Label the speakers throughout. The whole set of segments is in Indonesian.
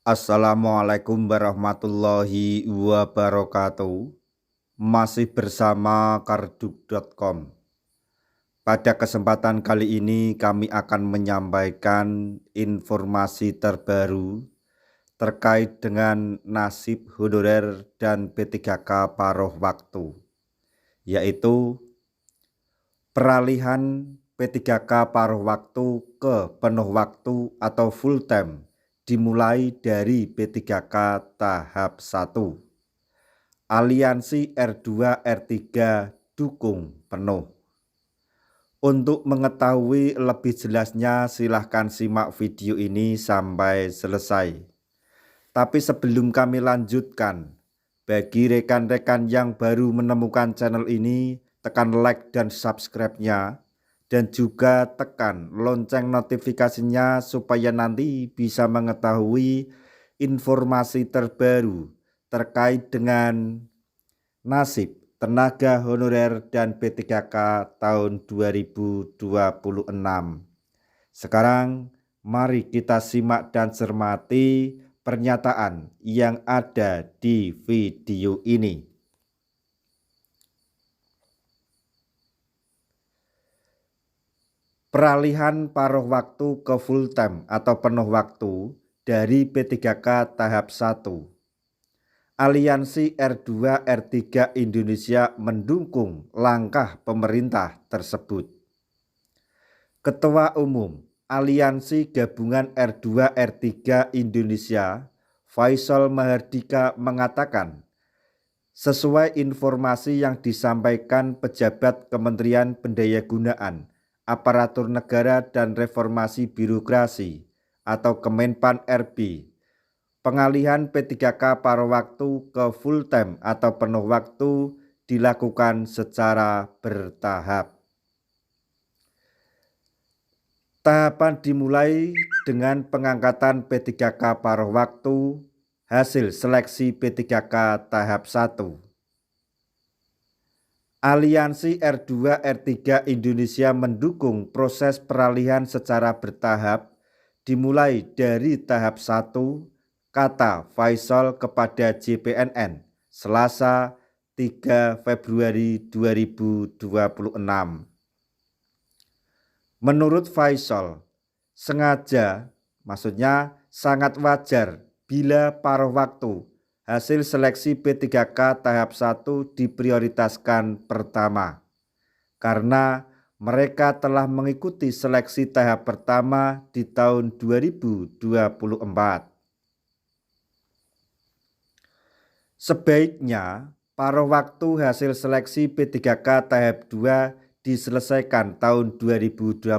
Speaker 1: Assalamualaikum warahmatullahi wabarakatuh. Masih bersama karduk.com. Pada kesempatan kali ini kami akan menyampaikan informasi terbaru terkait dengan nasib honorer dan P3K paruh waktu, yaitu peralihan P3K paruh waktu ke penuh waktu atau full time dimulai dari P3K tahap 1. Aliansi R2 R3 dukung penuh. Untuk mengetahui lebih jelasnya silahkan simak video ini sampai selesai. Tapi sebelum kami lanjutkan, bagi rekan-rekan yang baru menemukan channel ini, tekan like dan subscribe-nya, dan juga tekan lonceng notifikasinya supaya nanti bisa mengetahui informasi terbaru terkait dengan nasib tenaga honorer dan P3K tahun 2026. Sekarang mari kita simak dan cermati pernyataan yang ada di video ini. Peralihan paruh waktu ke full time atau penuh waktu dari P3K tahap 1. Aliansi R2 R3 Indonesia mendukung langkah pemerintah tersebut. Ketua Umum Aliansi Gabungan R2 R3 Indonesia, Faisal Mahardika mengatakan, sesuai informasi yang disampaikan pejabat Kementerian Pendayagunaan, Aparatur Negara dan Reformasi Birokrasi atau Kemenpan RB, pengalihan P3K paruh waktu ke full time atau penuh waktu dilakukan secara bertahap. Tahapan dimulai dengan pengangkatan P3K paruh waktu hasil seleksi P3K tahap 1. Aliansi R2 R3 Indonesia mendukung proses peralihan secara bertahap dimulai dari tahap 1, kata Faisal kepada JPNN Selasa 3 Februari 2026. Menurut Faisal, maksudnya sangat wajar bila paruh waktu hasil seleksi P3K tahap 1 diprioritaskan pertama, karena mereka telah mengikuti seleksi tahap pertama di tahun 2024. Sebaiknya paruh waktu hasil seleksi P3K tahap 2 diselesaikan tahun 2025.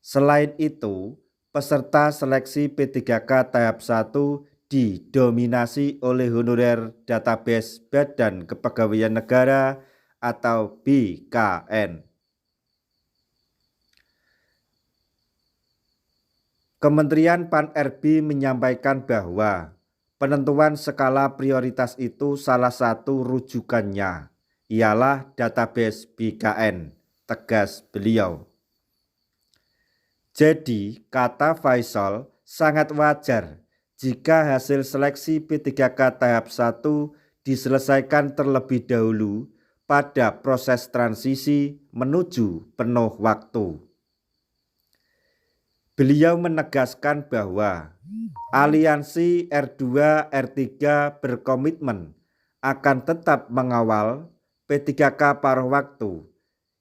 Speaker 1: Selain itu, peserta seleksi P3K tahap 1 didominasi oleh honorer database Badan Kepegawaian Negara atau BKN. Kementerian Pan-RB menyampaikan bahwa penentuan skala prioritas itu salah satu rujukannya ialah database BKN, tegas beliau. Jadi, kata Faisal, sangat wajar jika hasil seleksi P3K tahap 1 diselesaikan terlebih dahulu pada proses transisi menuju penuh waktu. Beliau menegaskan bahwa Aliansi R2 R3 berkomitmen akan tetap mengawal P3K paruh waktu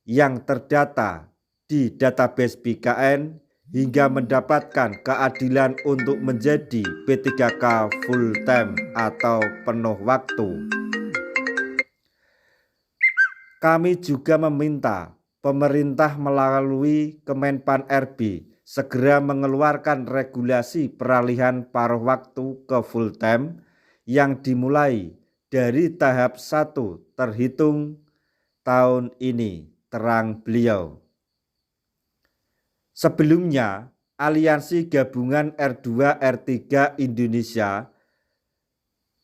Speaker 1: yang terdata di database BKN hingga mendapatkan keadilan untuk menjadi P3K full time atau penuh waktu. Kami juga meminta pemerintah melalui Kemenpan RB segera mengeluarkan regulasi peralihan paruh waktu ke full time yang dimulai dari tahap 1 terhitung tahun ini, terang beliau. Sebelumnya, Aliansi Gabungan R2 R3 Indonesia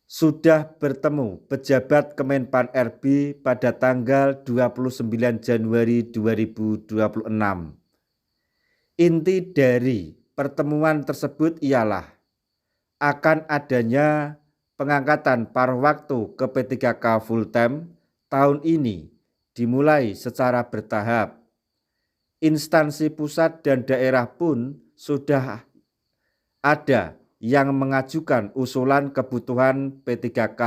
Speaker 1: sudah bertemu pejabat Kemenpan RB pada tanggal 29 Januari 2026. Inti dari pertemuan tersebut ialah akan adanya pengangkatan paruh waktu ke P3K full time tahun ini dimulai secara bertahap. Instansi pusat dan daerah pun sudah ada yang mengajukan usulan kebutuhan P3K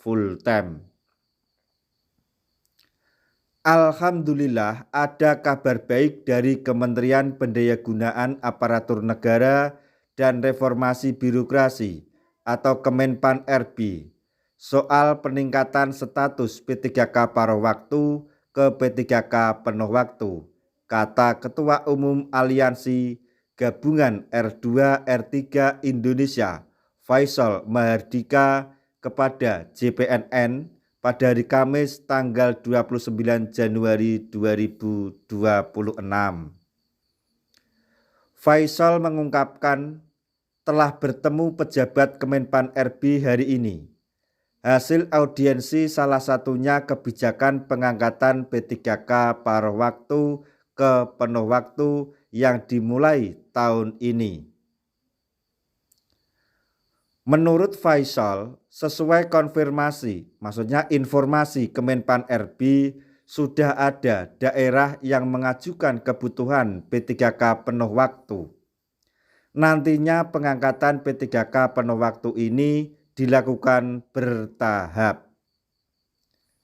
Speaker 1: full time. Alhamdulillah ada kabar baik dari Kementerian Pendayagunaan Aparatur Negara dan Reformasi Birokrasi atau Kemenpan RB soal peningkatan status P3K paruh waktu ke P3K penuh waktu, kata Ketua Umum Aliansi Gabungan R2 R3 Indonesia Faisal Mahardika kepada JPNN pada hari Kamis tanggal 29 Januari 2026. Faisal mengungkapkan telah bertemu pejabat Kemenpan RB hari ini. Hasil audiensi salah satunya kebijakan pengangkatan P3K paruh waktu ke penuh waktu yang dimulai tahun ini. Menurut Faisal, sesuai konfirmasi, maksudnya informasi Kemenpan RB, sudah ada daerah yang mengajukan kebutuhan P3K penuh waktu. Nantinya pengangkatan P3K penuh waktu ini dilakukan bertahap.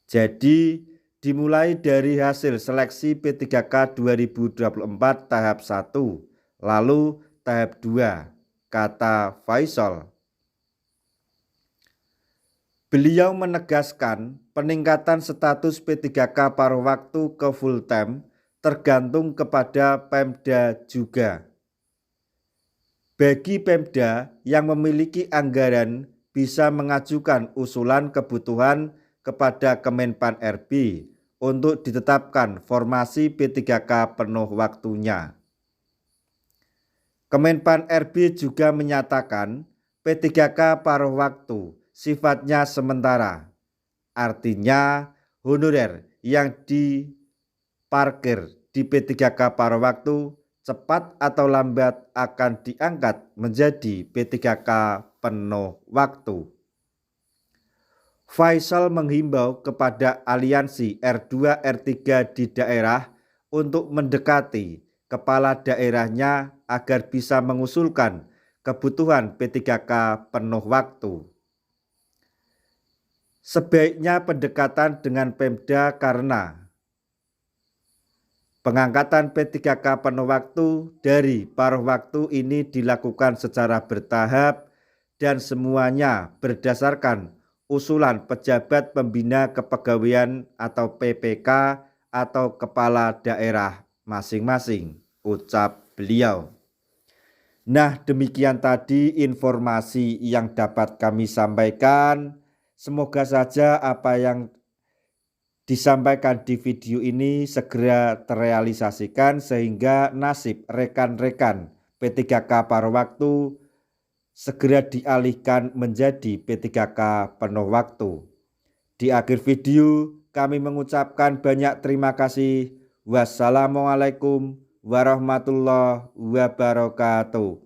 Speaker 1: Jadi dimulai dari hasil seleksi P3K 2024 tahap 1, lalu tahap 2, kata Faisal. Beliau menegaskan peningkatan status P3K paruh waktu ke full time tergantung kepada Pemda juga. Bagi Pemda yang memiliki anggaran bisa mengajukan usulan kebutuhan kepada Kemenpan RB untuk ditetapkan formasi P3K penuh waktunya. Kemenpan RB juga menyatakan P3K paruh waktu sifatnya sementara, artinya honorer yang diparkir di P3K paruh waktu cepat atau lambat akan diangkat menjadi P3K penuh waktu. Faisal menghimbau kepada aliansi R2 R3 di daerah untuk mendekati kepala daerahnya agar bisa mengusulkan kebutuhan P3K penuh waktu. Sebaiknya pendekatan dengan Pemda karena pengangkatan P3K penuh waktu dari paruh waktu ini dilakukan secara bertahap dan semuanya berdasarkan usulan pejabat pembina kepegawaian atau PPK atau kepala daerah masing-masing, ucap beliau. Nah, demikian tadi informasi yang dapat kami sampaikan. Semoga saja apa yang disampaikan di video ini segera terrealisasikan sehingga nasib rekan-rekan P3K paruh waktu segera dialihkan menjadi P3K penuh waktu. Di akhir video kami mengucapkan banyak terima kasih. Wassalamualaikum warahmatullahi wabarakatuh.